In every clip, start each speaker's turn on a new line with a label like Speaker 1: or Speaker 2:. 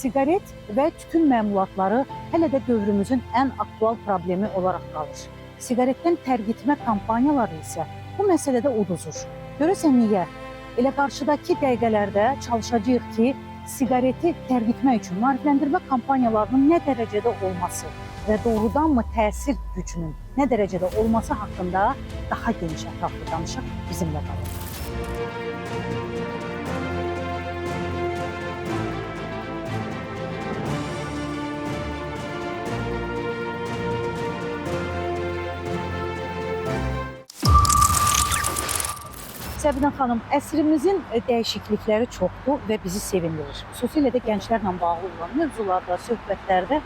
Speaker 1: Siqaret və tütün məmulatları hələ də dövrümüzün ən aktual problemi olaraq qalır. Siqaretdən tərgitmə kampaniyaları isə bu məsələdə uduzur. Görəsən niyə? Elə qarşıdakı dəqiqələrdə çalışacağıq ki, siqareti tərgitmək üçün maarifləndirmə kampaniyalarının nə dərəcədə olması və doğrudanmı təsir gücünün nə dərəcədə olması haqqında daha geniş ətraflı danışaq, bizimlə qalın. Səbinə xanım, əsrimizin dəyişiklikləri çoxdur və bizi sevindirir. Xüsusilə də gənclərlə bağlı olan mövzularda, söhbətlərdə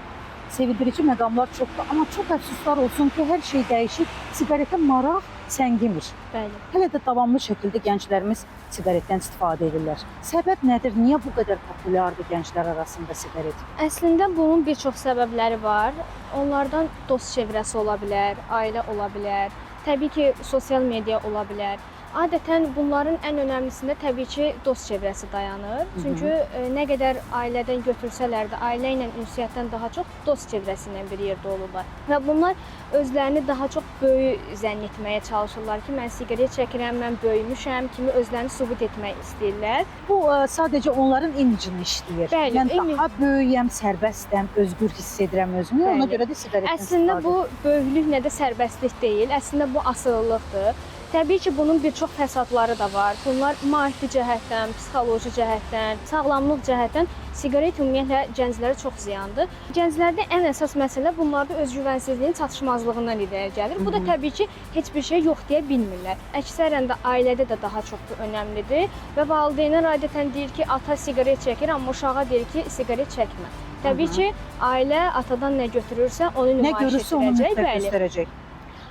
Speaker 1: sevindirici məqamlar çoxdur. Amma çox əfsuslar olsun ki, hər şey dəyişir, siqaretə maraq səngimir.
Speaker 2: Bəli.
Speaker 1: Hələ də davamlı şəkildə gənclərimiz siqaretdən istifadə edirlər. Səbəb nədir? Niyə bu qədər populyardır gənclər arasında siqaret?
Speaker 2: Əslində bunun bir çox səbəbləri var. Onlardan dost çevrəsi ola bilər, ailə ola bilər, təbii ki, sosial media ola bilər. Adətən bunların ən önəmlisində təbii ki, dost çevrəsi dayanır. Çünki nə qədər ailədən götürsələr də, ailə ilə ünsiyyətdən daha çox dost çevrəsi ilə bir yerdə olurlar. Və bunlar özlərini daha çox böyük zənn etməyə çalışırlar ki, mən siqaret çəkirəm, mən böyümüşəm kimi özlərini sübut etmək istəyirlər.
Speaker 1: Bu sadəcə onların imicini işləyir.
Speaker 2: Bəli,
Speaker 1: mən daha böyüyəm, sərbəstəm, özgür hiss edirəm özümü, ona görə də siqaretdən
Speaker 2: Əslində bu böyüklük nə də sərbəstlik deyil, əslində bu asılılıqdır. Təbii ki, bunun bir çox fəsadları da var. Bunlar maddi cəhətdən, psixoloji cəhətdən, sağlamlıq cəhətdən siqaret ümumiyyətlə gənclərə çox ziyandır. Gənclərdə ən əsas məsələ bunlarda özgüvənsizliyin çatışmazlığından irəli gəlir. Bu da təbii ki, heç bir şey yox deyə bilmirlər. Əksərən də ailədə də daha çox önəmlidir və valideynlər adətən deyir ki, ata siqaret çəkir, amma uşağa deyir ki, siqaret çəkmə. Təbii ki, ailə atadan nə götürürsə, onu nümayiş etdirəcək.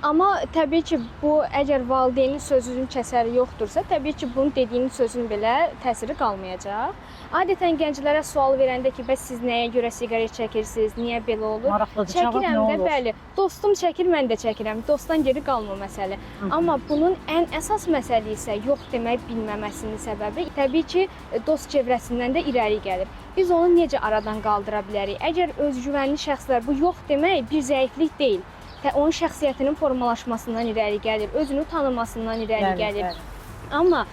Speaker 2: Amma təbii ki, bu əgər valideynin sözünün kəsəri yoxdursa, təbii ki, bunun dediyinin sözünün belə təsiri qalmayacaq. Adətən gənclərə sual verəndə ki, bəs siz nəyə görə siqaret çəkirsiniz, niyə belə olur?
Speaker 1: Maraqlıdır, cavab nə olur?
Speaker 2: Bəli, dostum çəkir, mən də çəkirəm. Dostdan geri qalma məsələ. Amma bunun ən əsas məsələ isə yox demək bilməməsinin səbəbi təbii ki, dost çevrəsindən də irəli gəlir. Biz onu necə aradan qaldıra bilərik? Əgər özgüvənli şəxslər bu yox demək bir zəiflik deyil. Onun şəxsiyyətinin formalaşmasından irəli gəlir, özünü tanımasından irəli gəlir. Amma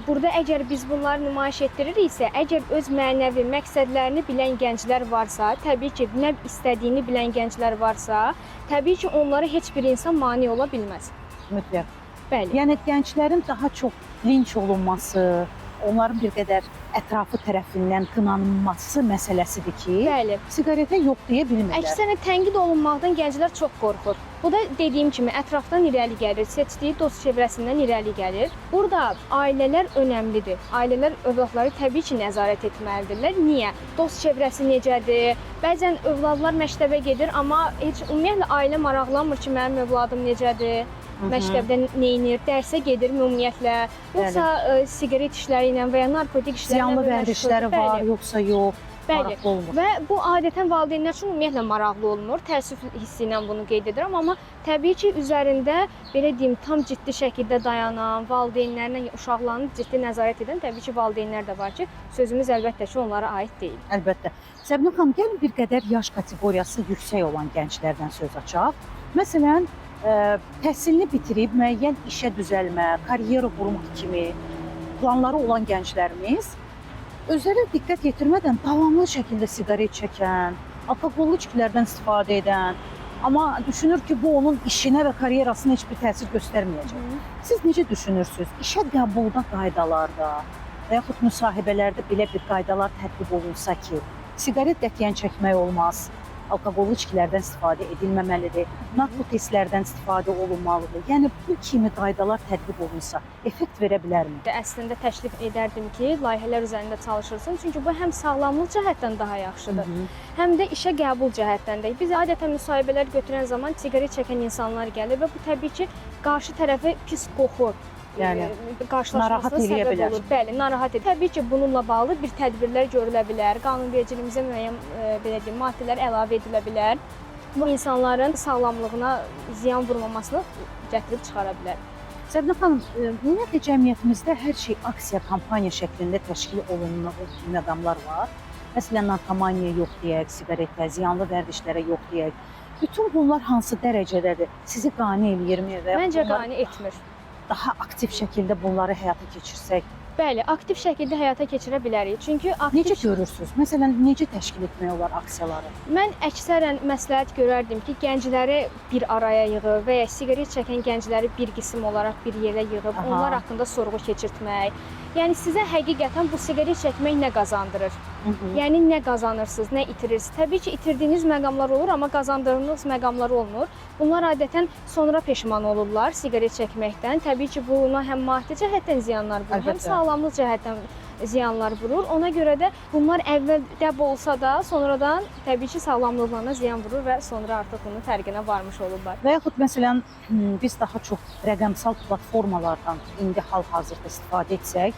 Speaker 2: burada əgər biz bunları nümayiş etdiririksə, əgər öz mənəvi məqsədlərini bilən gənclər varsa, təbii ki, nə istədiyini bilən gənclər varsa, təbii ki, onlara heç bir insan mane ola bilməz.
Speaker 1: Mütləq.
Speaker 2: Bəli.
Speaker 1: Yəni gənclərin daha çox linç olunması, onların bir qədər ətrafı tərəfindən qınanılması məsələsidir ki,
Speaker 2: bəli,
Speaker 1: siqaretə yox deyə bilmirlər.
Speaker 2: Əksinə tənqid olunmaqdan gənclər çox qorxur. Bu da dediyim kimi ətrafdan irəli gəlir, seçdiyi dost çevrəsindən irəli gəlir. Burada ailələr önəmlidir. Ailələr övladları təbii ki, nəzarət etməlidirlər. Niyə? Dost çevrəsi necədir? Bəzən övladlar məktəbə gedir, amma heç ümumiyyətlə ailə maraqlanmır ki, mənim övladım necədir? Məktəbdə neynir, dərsə gedir ümumiyyətlə, yoxsa siqaret işləri ilə və ya narkotik işləri ilə
Speaker 1: ziyanlı vərdişləri var, yoxsa yox, maraqlı olmur.
Speaker 2: Və bu adətən valideynlər üçün ümumiyyətlə maraqlı olmur, təəssüf hissi ilə bunu qeyd edirəm, amma təbii ki, üzərində belə deyim, tam ciddi şəkildə dayanan, valideynlərlə uşaqlarını ciddi nəzarət edən təbii ki, valideynlər də var ki, sözümüz əlbəttə ki, onlara aid deyil.
Speaker 1: Əlbəttə. Səbinə xanım, gəlin bir qədər yaş kateqoriyası yüksək olan gənclərdən söz açaq. Məsələn, təhsilini bitirib müəyyən işə düzəlmə, karyera qurmaq kimi planları olan gənclərimiz özləri diqqət yetirmədən davamlı şəkildə siqaret çəkən, alkoqollu içkilərdən istifadə edən, amma düşünür ki, bu onun işinə və karyerasına heç bir təsir göstərməyəcək. Siz necə düşünürsünüz? İşə qəbulda qaydalarda və yaxud müsahibələrdə belə bir qaydalar tətbiq olunsa ki, siqaret qətiyyən çəkmək olmaz, alkoqollu içkilərdən istifadə edilməməlidir, narkotiklərdən istifadə olunmalıdır. Yəni, bu kimi qaydalar tətbiq olunsa, effekt verə bilərmi?
Speaker 2: Əslində təklif edərdim ki, layihələr üzərində çalışılsın. Çünki bu həm sağlamlıq cəhətdən daha yaxşıdır, həm də işə qəbul cəhətdən də. Biz adətən müsahibələr götürən zaman siqaret çəkən insanlar gəlir və bu təbii ki, qarşı tərəfi pis qoxu qarşılaşmasına səbəb olur. Bəli, narahat edir. Təbii ki, bununla bağlı bir tədbirlər görülə bilər, qanunvericiliyimizə müəyyən belə deyim, maddələr əlavə edilə bilər. Bu insanların sağlamlığına ziyan vurmamasını gətirib çıxara bilər.
Speaker 1: Səbinə xanım, ümumiyyətlə cəmiyyətimizdə hər şey aksiya, kampaniya şəklində təşkil olunan məqamlar var. Məsələn, narkomaniya yox deyək, siqaretə, ziyanlı vərdişlərə yox deyək. Bütün bunlar hansı dərəcədədir? Sizi qane eləyirmi və
Speaker 2: Məncə
Speaker 1: bunlar
Speaker 2: qane etmir.
Speaker 1: daha aktiv şəkildə bunları həyata keçirsək?
Speaker 2: Bəli, aktiv şəkildə həyata keçirə bilərik. Çünki
Speaker 1: Necə görürsüz? Məsələn, necə təşkil etmək olar aksiyaları?
Speaker 2: Mən əksərən məsləhət görərdim ki, gəncləri bir araya yığıb və ya siqaret çəkən gəncləri bir qism olaraq bir yerə yığıb,
Speaker 1: Aha.
Speaker 2: onlar haqqında sorğu keçirtmək. Yəni sizə həqiqətən bu siqaret çəkmək nə qazandırır? Yəni nə qazanırsınız, nə itirirsiniz? Təbii ki, itirdiyiniz məqamlar olur, amma qazandırdığınız məqamlar olmur. Bunlar adətən sonra peşman olurlar siqaret çəkməkdən. Təbii ki, buna həm maddi cəhətdən ziyanlar vurur, həm
Speaker 1: Əlbəttə.
Speaker 2: sağlamlıq cəhətdən ziyanlar vurur. Ona görə də bunlar əvvəldə olsa da, sonradan təbii ki, sağlamlığına ziyan vurur və sonra artıq bunun fərqinə varmış olurlar.
Speaker 1: Və yaxud məsələn, biz daha çox rəqəmsal platformalardan indi hal-hazırda istifadə etsək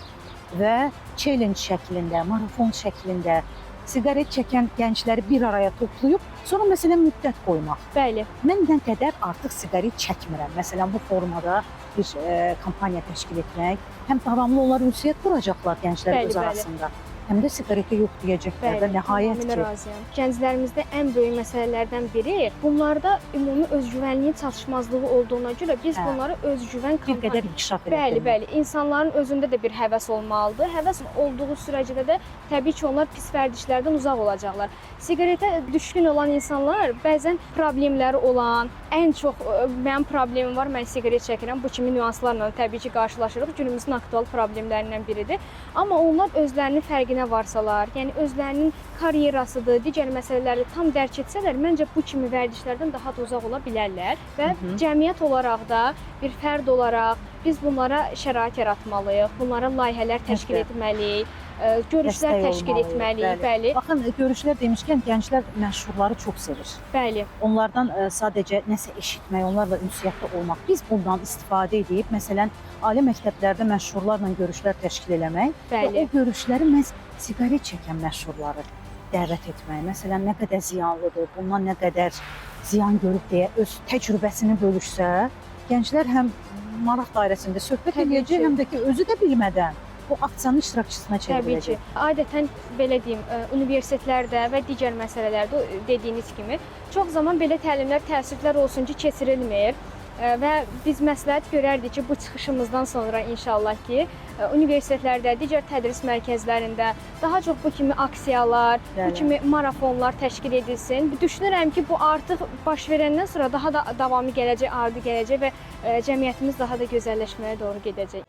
Speaker 1: və challenge şəklində, marafon şəklində siqaret çəkən gəncləri bir araya toplayıb, sonra məsələn müddət qoymaq.
Speaker 2: Bəli,
Speaker 1: Mən nə qədər artıq siqaret çəkmirəm. Məsələn, bu formada bir kampaniya təşkil etmək, həm davamlı onlar ünsiyyət quracaqlar gənclər
Speaker 2: Bəli,
Speaker 1: öz
Speaker 2: bəli.
Speaker 1: arasında. Həm də siqaretə yox deyəcəklər və nəhayət
Speaker 2: tamamilə
Speaker 1: ki,
Speaker 2: razıyam. Gənclərimizdə ən böyük məsələlərdən biri bunlarda ümumi özgüvənliyin çatışmazlığı olduğuna görə biz
Speaker 1: Hə.
Speaker 2: bunları özgüvən
Speaker 1: bir qədər inkişaf
Speaker 2: Bəli,
Speaker 1: etdirmək.
Speaker 2: bəli. İnsanların özündə də bir həvəs olmalıdır. Həvəs olduğu sürəcədə də təbii ki, onlar pis vərdişlərdən uzaq olacaqlar. Siqaretə düşkün olan insanlar bəzən problemləri olan, ən çox mənim problemim var, mən siqaret çəkirəm. Bu kimi nüanslarla təbii ki, qarşılaşırıq. Günümüzün aktual problemlərindən biridir. Amma onlar özlərinin fərqinə varsalar, yəni özlərinin karyerasıdır, digər məsələləri tam dərk etsələr, məncə bu kimi vərdişlərdən daha da uzaq ola bilərlər və cəmiyyət olaraq da, bir fərd olaraq biz bunlara şərait yaratmalıyıq, bunlara layihələr təşkil
Speaker 1: Əlbəttə.
Speaker 2: etməliyik, görüşlər
Speaker 1: Dəstək
Speaker 2: təşkil
Speaker 1: olmalıyıq,
Speaker 2: etməliyik, bəli,
Speaker 1: Baxın, görüşlər demişkən gənclər məşhurları çox sevir.
Speaker 2: bəli,
Speaker 1: Onlardan sadəcə nəsə eşitmək, onlarla ünsiyyətdə olmaq. Biz bundan istifadə edib, məsələn, ali məktəblərdə məşhurlarla görüşlər təşkil eləmək və
Speaker 2: bəli.
Speaker 1: o görüşləri məhz siqaret çəkən məşhurları dəvət etmək. Məsələn, nə qədər ziyanlıdır, bundan nə qədər ziyan görüb deyə öz təcrübəsini bölüşsə, gənclər həm maraq dairəsində söhbət
Speaker 2: Təbii
Speaker 1: edəcək,
Speaker 2: ki.
Speaker 1: həm də ki, özü də bilmədən bu aksiyanın iştirakçısına
Speaker 2: Təbii
Speaker 1: çevriləcək.
Speaker 2: ki. Adətən belə deyim, universitetlərdə və digər məsələlərdə dediyiniz kimi çox zaman belə təlimlər, təəssüflər olsun ki, keçirilmir. Və biz məsləhət görərdik ki, bu çıxışımızdan sonra inşallah ki, universitetlərdə, digər tədris mərkəzlərində daha çox bu kimi aksiyalar, bu
Speaker 1: Bəli.
Speaker 2: kimi marafonlar təşkil edilsin. Düşünürəm ki, bu artıq baş verəndən sonra daha da davamı gələcək, ardı gələcək və cəmiyyətimiz daha da gözəlləşməyə doğru gedəcək.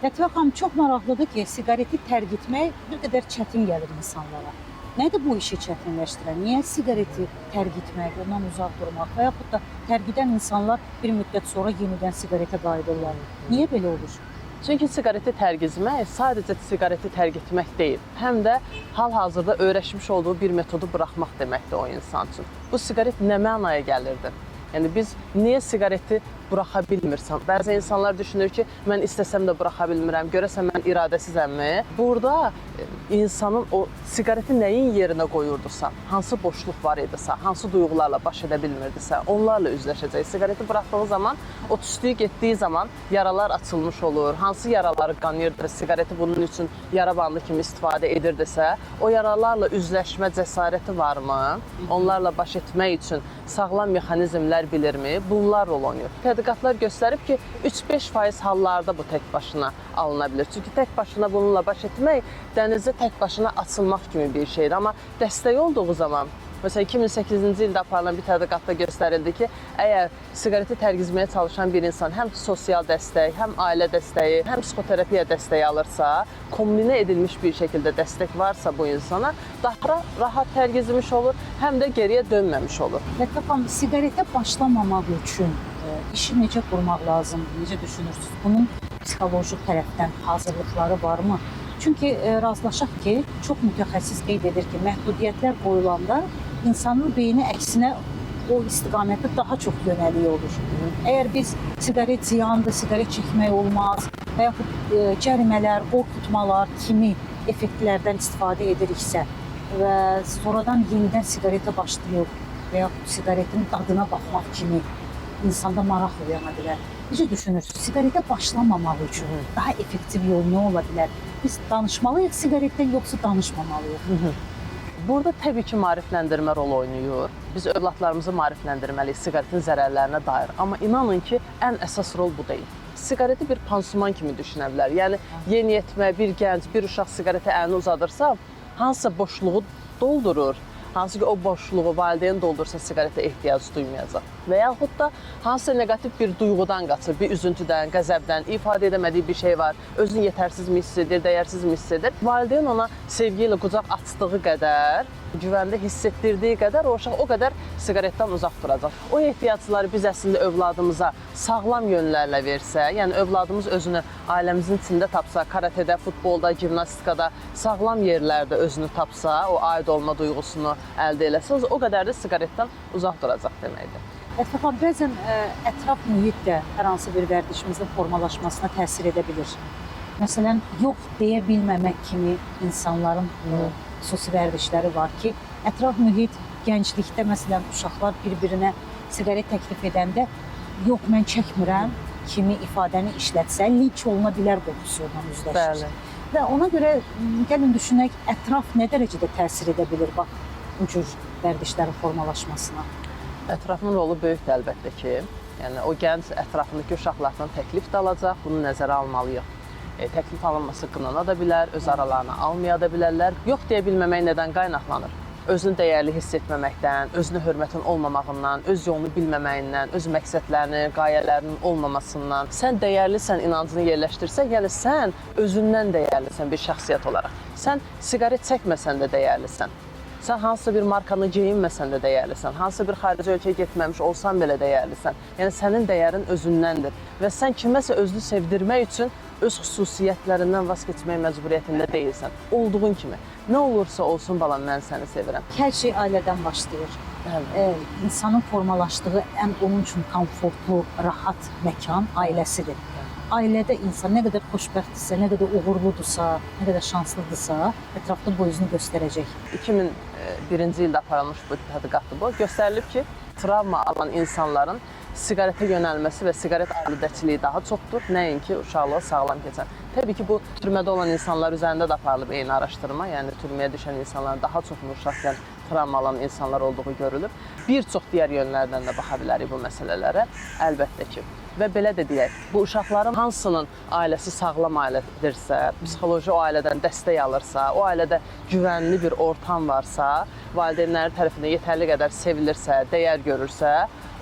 Speaker 1: Lətifə xanım, çox maraqlıdır ki, siqareti tərk etmək bir qədər çətin gəlir insanlara. Nədir bu işi çətinləşdirən? Niyə siqareti tərk etmək, ondan uzaq durmaq və yaxud da tərk edən insanlar bir müddət sonra yenidən siqaretə qayıdırlar? Niyə belə olur?
Speaker 3: Çünki siqareti tərk etmək sadəcə siqareti tərk etmək deyil, həm də hal-hazırda öyrəşmiş olduğu bir metodu buraxmaq deməkdir o insan üçün. Bu siqaret nə mənaya gəlirdi? Yəni biz niyə siqareti buraxa bilmirsən? Bəzi insanlar düşünür ki, mən istəsəm də buraxa bilmirəm, görəsən mən iradəsizəmmi? Burada insanın o siqareti nəyin yerinə qoyurdusa, hansı boşluq var idisə, hansı duyğularla baş edə bilmirdisə, onlarla üzləşəcək. Siqareti buraxdığı zaman, o tüstüyü getdiyi zaman yaralar açılmış olur. Hansı yaraları qanıyırdır, siqareti bunun üçün yara bandı kimi istifadə edirdisə, o yaralarla üzləşmə cəsarəti varmı? Onlarla baş etmək üçün sağlam mexanizmlər bilirmi? Bunlar rol oynayır. Tədqiqatlar göstərib ki, 3-5% hallarda bu tək başına alına bilir. Çünki tək başına bununla baş etmək dənizə tək başına açılmaq kimi bir şeydir. Amma dəstək olduğu zaman, məsələn 2008-ci ildə aparılan bir tədqiqatda göstərildi ki, əgər siqareti tərk etməyə çalışan bir insan həm sosial dəstək, həm ailə dəstəyi, həm psixoterapiya dəstəyi alırsa, kombinə edilmiş bir şəkildə dəstək varsa bu insana, daha rahat tərk etmiş olur, həm də geriyə dönməmiş olur.
Speaker 1: Lətifə xanım, siqaretə başlamamaq üçün işi necə qurmaq lazımdır? Necə düşünürsünüz? Bunun psixoloji tərəfdən hazırlıqları varmı? Çünki razılaşaq ki, çox mütəxəssis qeyd edir ki, məhdudiyyətlər qoyulanda insanın beyni əksinə o istiqamətdə daha çox yönəliyi olur. Əgər biz siqaret ziyandır, siqaret çəkmək olmaz və yaxud cərimələr, qorxutmalar kimi effektlərdən istifadə ediriksə və sonradan yenidən siqaretə başlayıb və yaxud siqaretin dadına baxmaq kimi insanda maraq oyana bilər. Necə düşünürsünüz? Siqaretə başlamamaq üçün daha effektiv yol nə ola bilər? Biz danışmalıyıq siqaretdən yoxsa danışmamalıyıq?
Speaker 3: Burada təbii ki, maarifləndirmə rol oynayır. Biz övladlarımızı maarifləndirməliyik siqaretin zərərlərinə dair. Amma inanın ki, ən əsas rol bu deyil. Siqareti bir pansuman kimi düşünə bilər. Yəni, yeniyetmə, bir gənc, bir uşaq siqaretə əlini uzadırsa, hansısa boşluğu doldurur. Hansı ki, o boşluğu valideyn doldursa siqaretə ehtiyac duymayacaq. Və yaxud da hansısa neqativ bir duyğudan qaçır, bir üzüntüdən, qəzəbdən, ifadə edəmədiyi bir şey var, özünü yetərsizmi hiss edir, dəyərsizmi hiss edir. Valideyn ona sevgi ilə qucaq açdığı qədər, güvəndə hiss etdirdiyi qədər o uşaq o qədər siqaretdən uzaq duracaq. O ehtiyacları biz əslində övladımıza sağlam yönlərlə versə, yəni övladımız özünü ailəmizin içində tapsa, karatedə, futbolda, gimnastikada, sağlam yerlərdə özünü tapsa, o aid olma duyğusunu əldə eləsə, o qədər də siqaretdən uzaq duracaq deməkdir.
Speaker 1: Ətfəqan, bəzən ətraf mühit də hər hansı bir vərdişimizin formalaşmasına təsir edə bilir. Məsələn, yox deyə bilməmək kimi insanların xüsusi vərdişləri var ki, ətraf mühit gənclikdə, məsələn, uşaqlar bir-birinə siqaret təklif edəndə yox, mən çəkmirəm kimi ifadəni işlətsə, linç oluna bilər qorxusundan üzləşir.
Speaker 3: Bəli.
Speaker 1: Və ona görə gəlin düşünək, ətraf nə dərəcədə təsir edə bilir bax, bu cür vərdişlərin formalaşmasına?
Speaker 3: Ətrafın rolu böyükdür əlbəttə ki. Yəni, o gənc ətrafındakı uşaqlardan təklif də alacaq, bunu nəzərə almalıyıq. Təklif alınması qınana da bilər, öz aralarına almaya da bilərlər. Yox deyə bilməmək nədən qaynaqlanır? Özünü dəyərli hiss etməməkdən, özünə hörmətin olmamağından, öz yolunu bilməməyindən, öz məqsədlərinin, qayələrinin olmamasından. Sən dəyərlisən inancını yerləşdirsən, yəni sən özündən dəyərlisən bir şəxsiyyət olaraq. Sən siqaret çəkməsən də dəyərlisən. Sən hansısa bir markanı geyinməsən də dəyərlisən, hansısa bir xarici ölkəyə getməmiş olsan belə dəyərlisən. Yəni sənin dəyərin özündəndir və sən kiməsə özünü sevdirmək üçün öz xüsusiyyətlərindən vaz keçmək məcburiyyətində deyilsən. Olduğun kimi. Nə olursa olsun balam, mən səni sevirəm.
Speaker 1: Hər şey ailədən başlayır. İnsanın formalaşdığı ən onun üçün komfortlu, rahat məkan ailəsidir. Ailədə insan nə qədər xoşbəxtdirsə, nə qədər uğurludursa, nə qədər şanslıdırsa, ətrafda bu özünü göstərəcək.
Speaker 3: 2001-ci ildə aparılmış bu tədqiqatdır bu. Göstərilib ki, travma alan insanların siqaretə yönəlməsi və siqaret aludəçiliyi daha çoxdur, nəinki uşaqlığı sağlam keçən. Təbii ki, bu türmədə olan insanlar üzərində də aparılıb eyni araşdırma, yəni türməyə düşən insanların daha çox uşaqkən travma alan insanlar olduğu görülür. Bir çox digər yönlərdən də baxa bilərik bu məsələlərə, əlbəttə ki. Və belə də deyək, bu uşaqların hansının ailəsi sağlam ailədirsə, psixoloji o ailədən dəstək alırsa, o ailədə güvənli bir ortam varsa, valideynləri tərəfindən yetərli qədər sevilirsə, dəyər görürsə,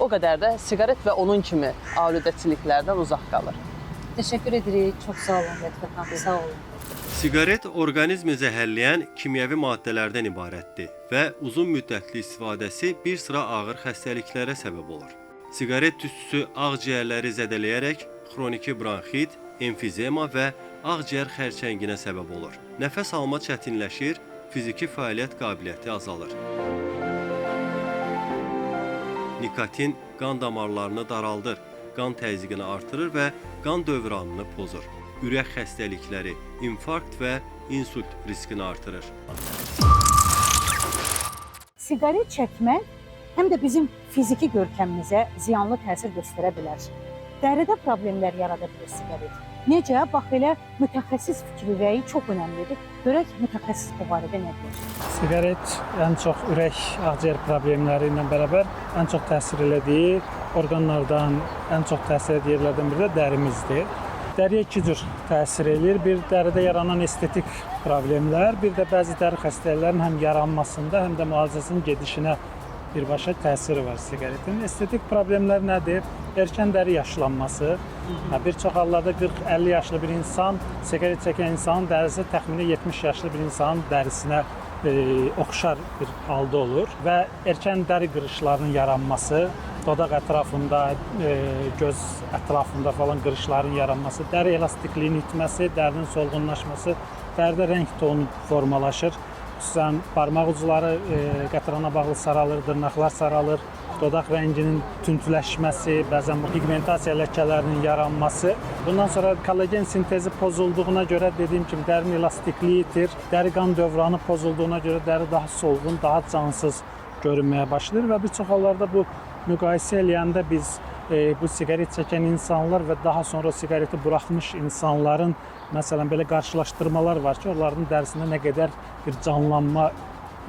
Speaker 3: o qədər də siqaret və onun kimi aludəçiliklərdən uzaq qalır.
Speaker 1: Təşəkkür edirik. Çox sağ olun, Ətfəq xanım. Sağ olun.
Speaker 4: Siqaret orqanizmi zəhərləyən kimyəvi maddələrdən ibarətdir və uzun müddətli istifadəsi bir sıra ağır xəstəliklərə səbəb olur. Siqaret tüstüsü ağciyərləri zədələyərək xroniki bronxit, emfizema və ağciyər xərçənginə səbəb olur. Nəfəs alma çətinləşir, fiziki fəaliyyət qabiliyyəti azalır. Nikotin qan damarlarını daraldır, qan təzyiqini artırır və qan dövranını pozur. Ürək xəstəlikləri, infarkt və insult riskini artırır.
Speaker 1: Siqaret çəkmək həm də bizim fiziki görkəmimizə ziyanlı təsir göstərə bilər. Dəridə problemlər yarada bilir siqaret. Necə? Bax, elə mütəxəssis fikri çox önəmlidir. Görək mütəxəssis bu barədə nə deyir?
Speaker 5: Siqaret ən çox ürək, ağciyər problemləri ilə bərabər ən çox təsir elədiyi orqanlardan, ən çox təsir edən yerlərdən biri də dərimizdir. Dəriyə iki cür təsir edir. Bir, dəridə yaranan estetik problemlər, bir də bəzi dəri xəstəliklərin həm yaranmasında, həm də müalicəsinin gedişinə birbaşa təsiri var siqaretin. Estetik problemlər nədir? Erkən dəri yaşlanması. Bir çox hallarda 40-50 yaşlı bir insan, siqaret çəkən insanın dərisi təxminən 70 yaşlı bir insanın dərisinə oxşar bir halda olur və erkən dəri qırışlarının yaranması, dodaq ətrafında, göz ətrafında falan qırışların yaranması, dəri elastikliyin itməsi, dərinin solğunlaşması, dəridə rəng tonu formalaşır. Xüsusən barmaq ucları qətrana bağlı saralır, dırnaqlar saralır, dodaq rənginin tündləşməsi, bəzən pigmentasiya ləkələrinin yaranması. Bundan sonra kollagen sintezi pozulduğuna görə dediyim kimi dərinin elastikliyi itir, dəri qan dövranı pozulduğuna görə dəri daha solğun, daha cansız görünməyə başlayır və bir çox hallarda bu müqayisə eləyəndə biz bu sigaret çəkən insanlar və daha sonra sigareti buraxmış insanların məsələn belə qarşılaşdırmalar var ki, onların dərisində nə qədər bir canlanma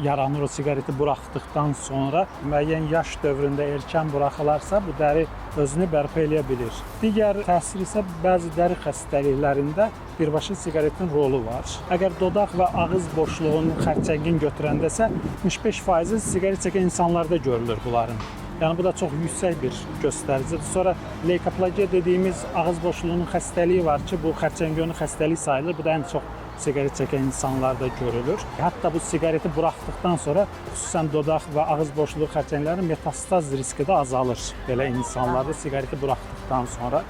Speaker 5: yaranır o sigareti buraxdıqdan sonra. Müəyyən yaş dövründə erkən buraxılarsa bu dəri özünü bərpa eləyə bilir. Digər təsir isə bəzi dəri xəstəliklərində birbaşa siqaretin rolu var. Əgər dodaq və ağız boşluğunun xərçəngin götürəndəsə 75% siqaret çəkən insanlarda görülür bunların. Yəni bu da çox yüksək bir göstəricidir. Sonra leykoplagiya dediyimiz ağız boşluğunun xəstəliyi var ki, bu xərçəngiyonu xəstəlik sayılır. Bu da ən çox siqaret çəkən insanlarda görülür. Hətta bu siqareti buraxdıqdan sonra xüsusən dodaq və ağız boşluğu xərçənglərinin metastaz riski də azalır belə insanlarda siqareti buraxdıqdan sonra.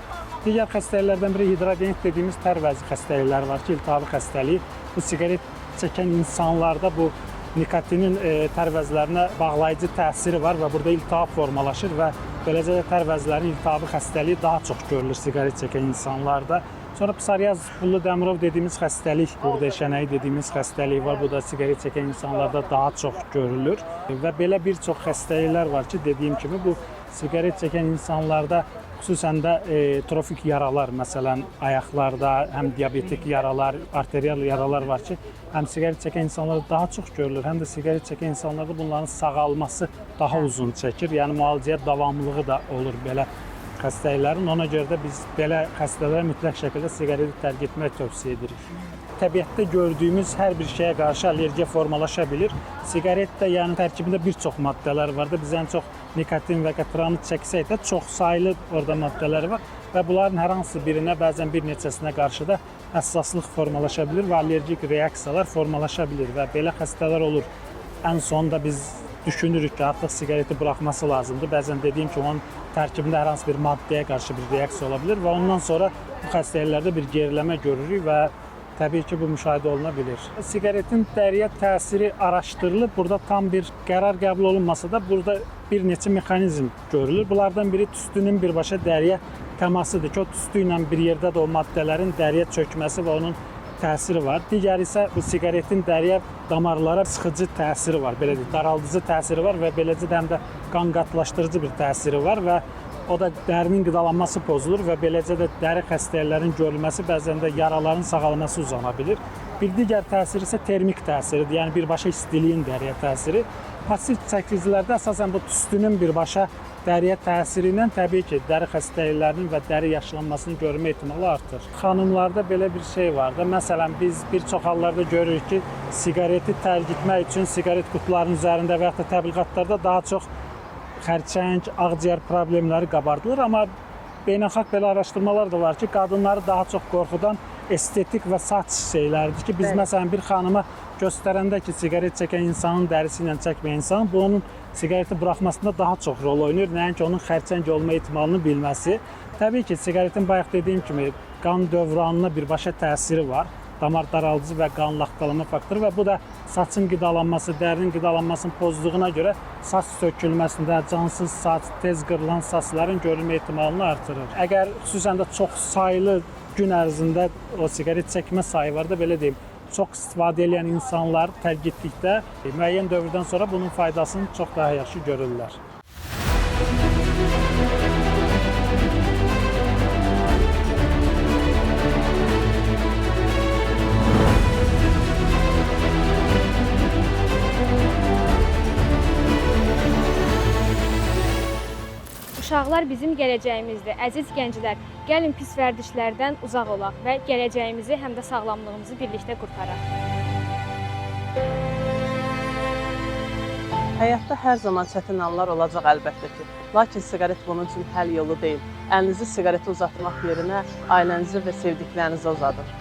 Speaker 5: Digər xəstəliklərdən biri hidrogenit dediyimiz tər vəzi xəstəlikləri var ki, iltihabi xəstəlik. Bu siqaret çəkən insanlarda bu nikotinin tərvəzlərinə bağlayıcı təsiri var və burada iltihab formalaşır və beləcə də tərvəzlərin iltihabi xəstəliyi daha çox görülür siqaret çəkən insanlarda. Sonra psoriaz, pullu dəmirov dediyimiz xəstəlik, buğda eşənəyi dediyimiz xəstəlik var. Bu da siqaret çəkən insanlarda daha çox görülür və belə bir çox xəstəliklər var ki, dediyim kimi bu siqaret çəkən insanlarda xüsusən də trofik yaralar, məsələn, ayaqlarda, həm diabetik yaralar, arterial yaralar var ki, həm siqaret çəkən insanlarda daha çox görülür, həm də siqaret çəkən insanlarda bunların sağalması daha uzun çəkir. Yəni müalicəyə davamlılığı da olur belə xəstəliklərin. Ona görə də biz belə xəstələrə mütləq şəkildə siqareti tərk etmək tövsiyə edirik. Təbiətdə gördüyümüz hər bir şeyə qarşı allergiya formalaşa bilir. Siqaret də yəni tərkibində bir çox maddələr var da biz ən çox nikotin və qatranı çəksək də çox saylı orada maddələr var və bunların hər hansı birinə, bəzən bir neçəsinə qarşı da həssaslıq formalaşa bilir və allergik reaksiyalar formalaşa bilir və belə xəstələr olur. Ən sonunda biz düşünürük ki, artıq siqareti buraxması lazımdır. Bəzən dediyim ki, onun tərkibində hər hansı bir maddəyə qarşı bir reaksiya ola bilir və ondan sonra bu xəstəliklərdə bir geriləmə görürük və təbii ki, bu müşahidə oluna bilir. Siqaretin dəriyə təsiri araşdırılıb. Burada tam bir qərar qəbul olunmasa da burada bir neçə mexanizm görülür. Bunlardan biri tüstünün birbaşa dəriyə təmasıdır ki, o tüstü ilə bir yerdə də o maddələrin dəriyə çökməsi və onun təsiri var. Digəri isə bu siqaretin dəriyə damarlara sıxıcı təsiri var, belə deyək, daraldıcı təsiri var və beləcə də həm də qan qatlaşdırıcı bir təsiri var və o da dərinin qidalanması pozulur və beləcə də dəri xəstəliklərinin görülməsi, bəzən də yaraların sağalması uzana bilir. Bir digər təsir isə termik təsiridir, yəni birbaşa istiliyin dəriyə təsiri. Pasiv çəkicilərdə əsasən bu tüstünün birbaşa dəriyə təsiri ilə təbii ki, dəri xəstəliklərinin və dəri yaşlanmasının görmə ehtimalı artır. Xanımlarda belə bir şey var da, məsələn, biz bir çox hallarda görürük ki, siqareti tərk etmək üçün siqaret qutularının üzərində və yaxud da təbliğatlarda daha çox xərçəng, ağciyər problemləri qabardılır, amma beynəlxalq belə araşdırmalar da var ki, qadınları daha çox qorxudan estetik və saç şeyləridir ki, biz məsələn bir xanıma göstərəndə ki, siqaret çəkən insanın dərisi ilə çəkməyən insanın bu onun siqareti buraxmasında daha çox rol oynayır, nəinki onun xərçəng olma ehtimalını bilməsi. Təbii ki, siqaretin bayaq dediyim kimi qan dövranına birbaşa təsiri var. Damar daraldıcı və qan laxtalama faktoru və bu da saçın qidalanması, dərinin qidalanmasının pozduğuna görə saç sökülməsində, cansız saç, tez qırılan saçların görülmə ehtimalını artırır. Əgər xüsusən də çox saylı gün ərzində o siqaret çəkmə sayı var da, belə deyim, çox istifadə edən insanlar tərk etdikdə müəyyən dövrdən sonra bunun faydasını çox daha yaxşı görürlər.
Speaker 2: Uşaqlar bizim gələcəyimizdir. Əziz gənclər, gəlin pis vərdişlərdən uzaq olaq və gələcəyimizi həm də sağlamlığımızı birlikdə qurtaraq.
Speaker 3: Həyatda hər zaman çətin anlar olacaq əlbəttə ki. Lakin siqaret bunun üçün həll yolu deyil. Əlinizi siqaretə uzatmaq yerinə ailənizi və sevdiklərinizə uzadın.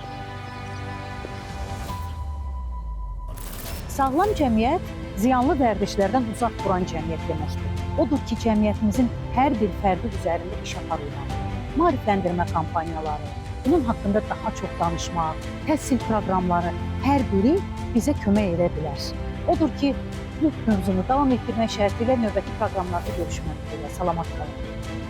Speaker 1: Sağlam cəmiyyət ziyanlı vərdişlərdən uzaq duran cəmiyyət deməkdir. Odur ki, cəmiyyətimizin hər bir fərdi üzərində iş aparılmalı. Maarifləndirmə kampaniyaları, bunun haqqında daha çox danışmaq, təhsil proqramları, hər biri bizə kömək edə bilər. Odur ki, bu mövzunu davam etdirmək şərti ilə növbəti proqramlarda görüşmək üzrə. Salamat qalın.